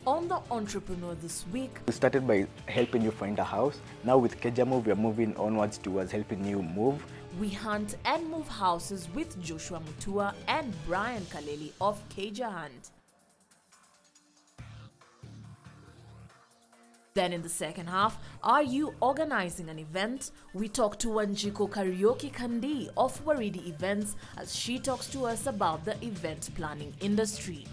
On the Entrepreneur this week, we started by helping you find a house. Now with KEJA Move, we are moving onwards towards helping you move. we hunt and move houses with Joshua Mutua and Brian Kaleli of KEJA Hunt. Then in the second half, are you organizing an event? We talk to Wanjiko Karaoke Kandi of Waridi Events as she talks to us about the event planning industry.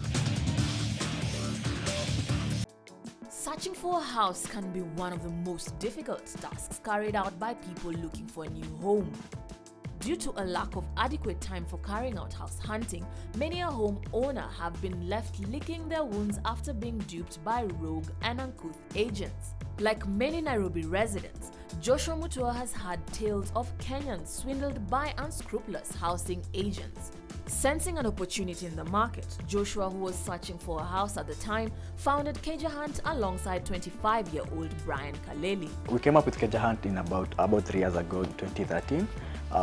Searching for a house can be one of the most difficult tasks carried out by people looking for a new home. Due to a lack of adequate time for carrying out house hunting, many a homeowner have been left licking their wounds after being duped by rogue and uncouth agents. Like many Nairobi residents, Joshua Mutua has had tales of Kenyans swindled by unscrupulous housing agents. Sensing an opportunity in the market, Joshua, who was searching for a house at the time, founded KEJA Hunt alongside 25-year-old Brian Kaleli. We came up with KEJA Hunt in about 3 years ago, in 2013,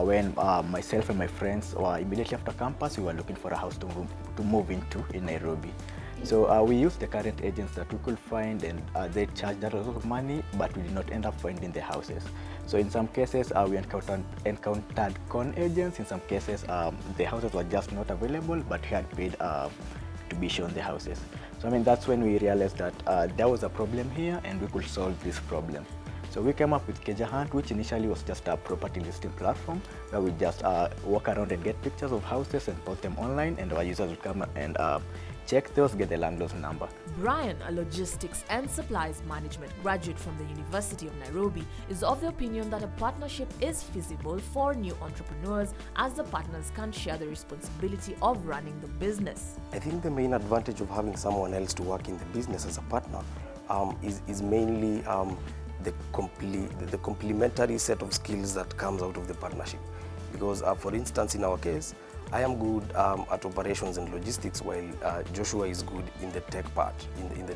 when myself and my friends were immediately after campus. We were looking for a house to move into in Nairobi. So we used the current agents that we could find, and they charged a lot of money, but we did not end up finding the houses. So in some cases, we encountered con agents. In some cases, the houses were just not available, but we had paid to be shown the houses. So I mean, that's when we realized that there was a problem here, and we could solve this problem. So we came up with KEJA Hunt, which initially was just a property listing platform where we just walk around and get pictures of houses and post them online, and our users would come and check those, get the landlord's number. Brian, a logistics and supplies management graduate from the University of Nairobi, is of the opinion that a partnership is feasible for new entrepreneurs as the partners can share the responsibility of running the business. I think the main advantage of having someone else to work in the business as a partner is mainly the complementary set of skills that comes out of the partnership. Because for instance, in our case, I am good at operations and logistics, while Joshua is good in the tech part, in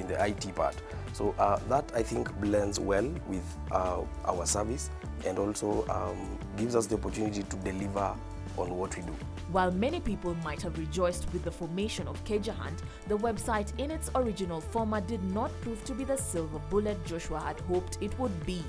the IT part. So that, I think, blends well with our service, and also gives us the opportunity to deliver on what we do. While many people might have rejoiced with the formation of KEJA Hunt, the website in its original format did not prove to be the silver bullet Joshua had hoped it would be.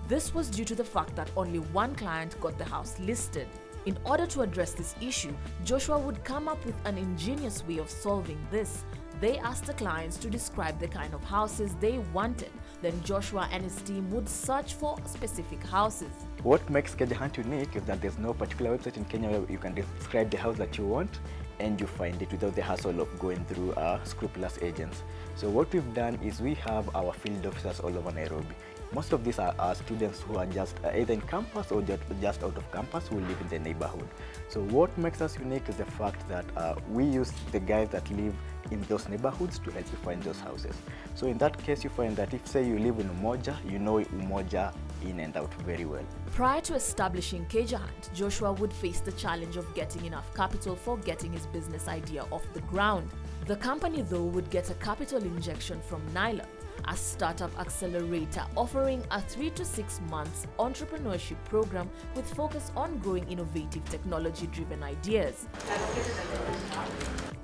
This was due to the fact that only one client got the house listed. In order to address this issue, Joshua would come up with an ingenious way of solving this. They asked the clients to describe the kind of houses they wanted. Then Joshua and his team would search for specific houses. What makes KEJA Hunt unique is that there's no particular website in Kenya where you can describe the house that you want and you find it without the hassle of going through scrupulous agents. So what we've done is we have our field officers all over Nairobi. Most of these are students who are just either in campus or just out of campus who live in the neighborhood. So what makes us unique is the fact that we use the guys that live in those neighborhoods to help you find those houses. So in that case, you find that if, say, you live in Umoja, you know Umoja in and out very well. Prior to establishing KEJA Hunt, Joshua would face the challenge of getting enough capital for getting his business idea off the ground. The company, though, would get a capital injection from NILAB, a startup accelerator offering a 3 to 6 months entrepreneurship program with focus on growing innovative technology-driven ideas.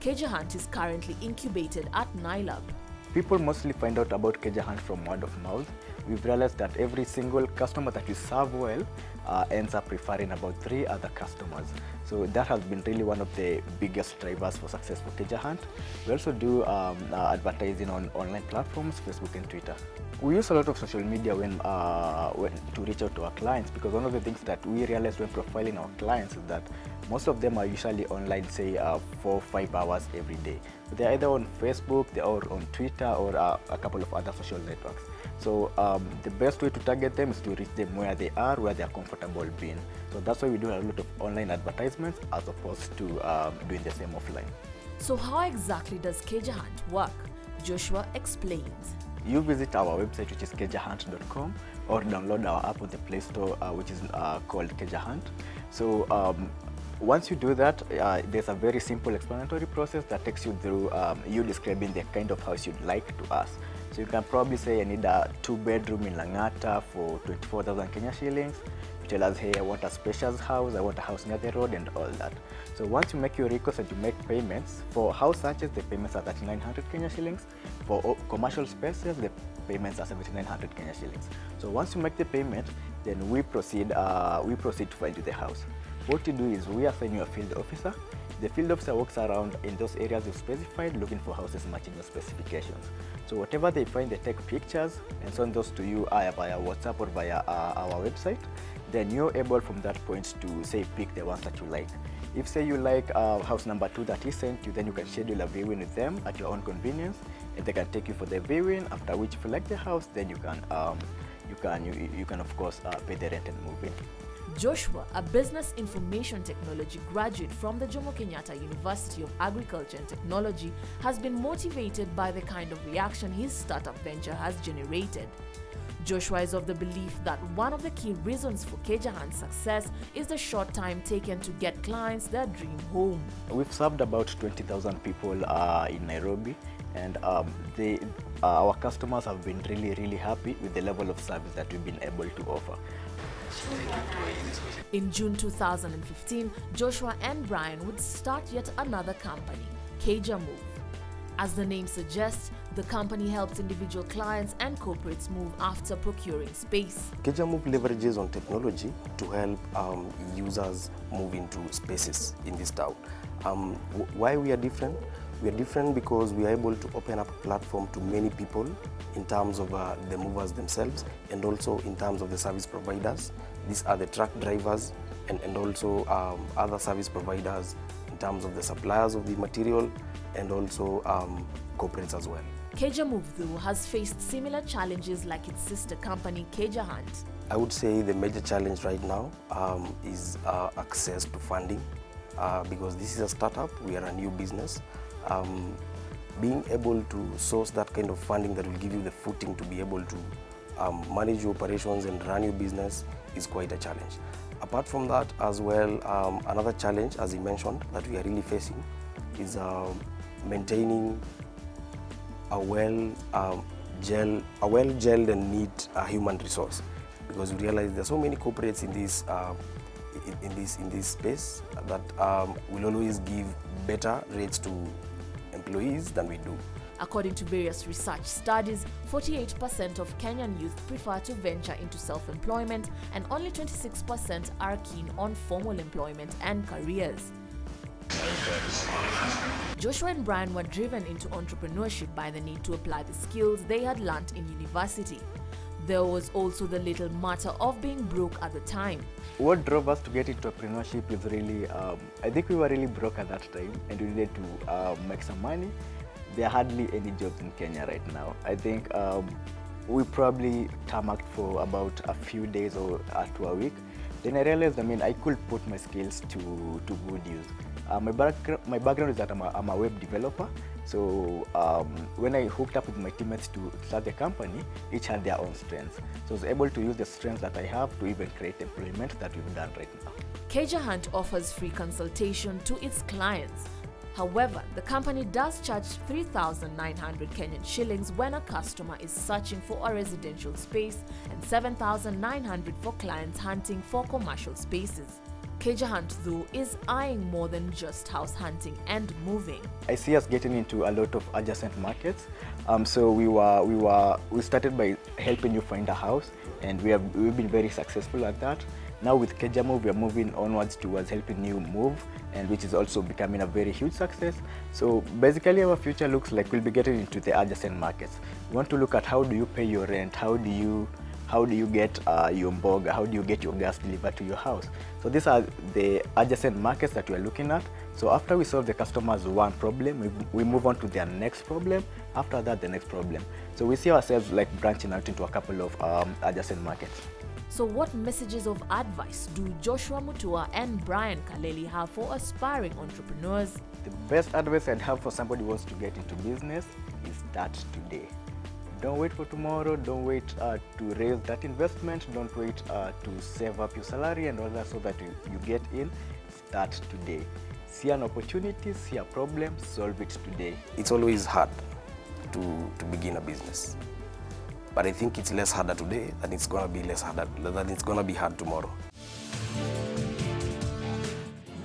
KEJA Hunt is currently incubated at NILAB. People mostly find out about KEJA Hunt from word of mouth. We've realized that every single customer that you serve well ends up referring about 3 other customers. So that has been really one of the biggest drivers for success for KEJA Hunt. We also do advertising on online platforms, Facebook and Twitter. We use a lot of social media when to reach out to our clients, because one of the things that we realized when profiling our clients is that most of them are usually online, say 4 or 5 hours every day. So they're either on Facebook, they're on Twitter, or a couple of other social networks. So the best way to target them is to reach them where they are, where they're comfortable being. So that's why we do a lot of online advertisements as opposed to doing the same offline. So how exactly does KEJA Hunt work? Joshua explains. You visit our website, which is kejahunt.com, or download our app on the Play Store, which is called KEJA Hunt. So once you do that, there's a very simple explanatory process that takes you through you describing the kind of house you'd like to us. So you can probably say, I need a 2-bedroom in Langata for 24,000 Kenya shillings. You tell us, hey, I want a spacious house, I want a house near the road and all that. So once you make your request and you make payments, for house searches, the payments are 3,900 Kenya shillings. For commercial spaces, the payments are 7,900 Kenya shillings. So once you make the payment, then we proceed to find you the house. What you do is we assign you a field officer. The field officer walks around in those areas you've specified looking for houses matching your specifications. So whatever they find, they take pictures and send those to you either via WhatsApp or via our website. Then you're able from that point to say pick the ones that you like. If say you like house number 2 that he sent you, then you can schedule a viewing with them at your own convenience, and they can take you for the viewing. After which, if you like the house, then you can of course pay the rent and move in. Joshua, a business information technology graduate from the Jomo Kenyatta University of Agriculture and Technology, has been motivated by the kind of reaction his startup venture has generated. Joshua is of the belief that one of the key reasons for KEJA Hunt's success is the short time taken to get clients their dream home. We've served about 20,000 people in Nairobi, and our customers have been really happy with the level of service that we've been able to offer. In June 2015, Joshua and Brian would start yet another company, KEJA Move. As the name suggests, the company helps individual clients and corporates move after procuring space. KEJA Move leverages on technology to help users move into spaces in this town. Why we are different? We are different because we are able to open up a platform to many people in terms of the movers themselves, and also in terms of the service providers. These are the truck drivers and also other service providers in terms of the suppliers of the material, and also corporates as well. KEJA Move, though, has faced similar challenges like its sister company, KEJA Hunt. I would say the major challenge right now is access to funding, because this is a startup, we are a new business. Being able to source that kind of funding that will give you the footing to be able to manage your operations and run your business is quite a challenge. Apart from that as well, another challenge, as you mentioned, that we are really facing is maintaining a well-gelled and neat human resource, because we realize there are so many corporates in this space that will always give better rates to employees than we do. According to various research studies, 48% of Kenyan youth prefer to venture into self-employment, and only 26% are keen on formal employment and careers. Joshua and Brian were driven into entrepreneurship by the need to apply the skills they had learned in university. There was also the little matter of being broke at the time. What drove us to get into entrepreneurship is really, I think we were really broke at that time, and we needed to make some money. There are hardly any jobs in Kenya right now. I think we probably tarmacked for about a few days or to a week. Then I realized, I could put my skills to good use. My background is that I'm a web developer. So when I hooked up with my teammates to start the company, each had their own strengths. So I was able to use the strengths that I have to even create employment that we've done right now. KEJA Hunt offers free consultation to its clients. However, the company does charge 3,900 Kenyan shillings when a customer is searching for a residential space, and 7,900 for clients hunting for commercial spaces. KEJA Hunt, though, is eyeing more than just house hunting and moving. I see us getting into a lot of adjacent markets. So we started by helping you find a house, and we've been very successful at that. Now with KEJA Move, we are moving onwards towards helping you move, and which is also becoming a very huge success. So basically our future looks like we'll be getting into the adjacent markets. We want to look at how do you pay your rent, how do you get your mboga, how do you get your gas delivered to your house. So these are the adjacent markets that we are looking at. So after we solve the customer's one problem, we move on to their next problem. After that, the next problem. So we see ourselves like branching out into a couple of adjacent markets. So what messages of advice do Joshua Mutua and Brian Kaleli have for aspiring entrepreneurs? The best advice I'd have for somebody who wants to get into business is start today. Don't wait for tomorrow, don't wait to raise that investment, don't wait to save up your salary and all that so that you get in. Start today. See an opportunity, see a problem, solve it today. It's always hard to begin a business. But I think it's less harder today than it's going to be hard tomorrow.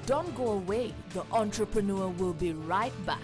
Don't go away. The entrepreneur will be right back.